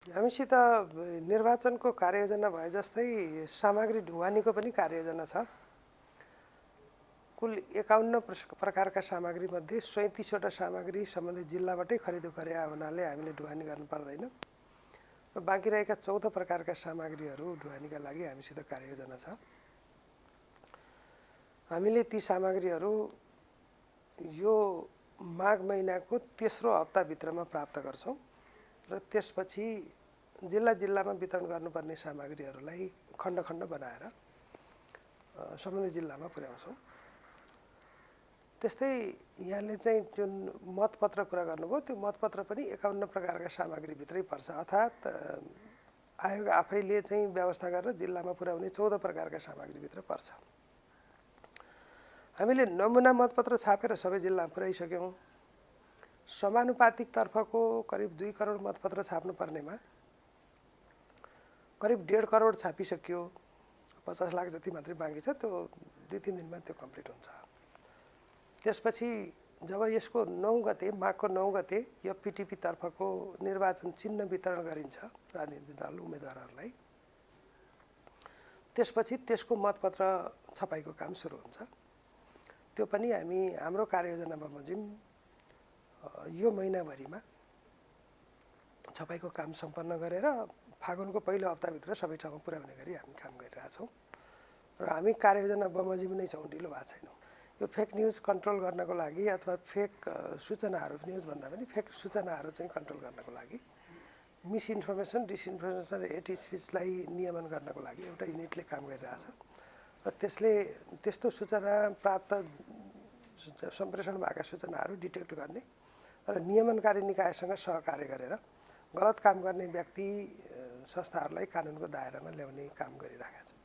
हामीसित निर्वाचनको कार्ययोजना भए जस्तै सामग्री ढुवानीको पनि कार्ययोजना छ। कुल 51 प्रकारका सामग्री मध्ये 37वटा सामग्री सम्बन्धित जिल्लाबाटै खरिद गरे हुनाले हामीले ढुवानी गर्नु पर्दैन र बाँकी रहेका 14 प्रकारका सामग्रीहरू ढुवानीका लागि हामीसित कार्ययोजना छ। हामीले ती सामग्रीहरू यो माघ महिनाको तेस्रो हप्ताभित्रमा प्राप्त गर्छौं र त्यसपछि जिल्ला जिल्लामा वितरण गर्नुपर्ने सामग्रीहरूलाई खण्ड खण्ड बनाएर सम्बन्धित जिल्लामा पुर्याउँछौं। त्यस्तै यहाँले चाहिँ जुन मतपत्र कुरा गर्नुभयो त्यो मतपत्र पनि 51 प्रकारका सामग्रीभित्रै पर्छ, अर्थात् आयोग आफैले चाहिँ व्यवस्था गरेर जिल्लामा पुर्याउने 14 प्रकारका सामग्रीभित्र पर्छ। हामीले नमुना मतपत्र छापेर सबै जिल्लामा पुर्याइसक्यौं। समानुपातिक तर्फको करिब 2 करोड मतपत्र छाप्नु पर्नेमा करिब 1.5 करोड छापिसक्यो। 50 लाख जति मात्रै बाँकी छ, त्यो 2-3 दिनमा त्यो कम्प्लिट हुन्छ। त्यसपछि जब यसको 9 गते माघको 9 गते यो पिटिपी तर्फको निर्वाचन चिन्ह वितरण गरिन्छ राजनीतिक दल उम्मेदवारहरूलाई, त्यसपछि त्यसको मतपत्र छपाईको काम सुरु हुन्छ। त्यो पनि हाम्रो कार्ययोजना बमोजिम यो महिनाभरिमा छपाईको काम सम्पन्न गरेर फागुनको पहिलो हप्ताभित्र सबै ठाउँमा पुर्याउने गरी हामी काम गरिरहेछौँ र हामी कार्ययोजना बमोजिम नै छौँ, ढिलो भएको छैनौँ। यो फेक न्युज कन्ट्रोल गर्नको लागि अथवा फेक सूचनाहरू, न्युज भन्दा पनि फेक सूचनाहरू चाहिँ कन्ट्रोल गर्नको लागि, मिसइन्फर्मेसन, डिसइन्फर्मेसन र हेट स्पिचलाई नियमन गर्नको लागि एउटा युनिटले काम गरिरहेछ र त्यसले त्यस्तो सूचना प्राप्त सम्प्रेषण भएका सूचनाहरू डिटेक्ट गर्ने र नियमनकारी निकायसँग सहकार्य गरेर गलत काम गर्ने व्यक्ति संस्थाहरूलाई कानुनको दायरामा ल्याउने काम गरिरहेका छन्।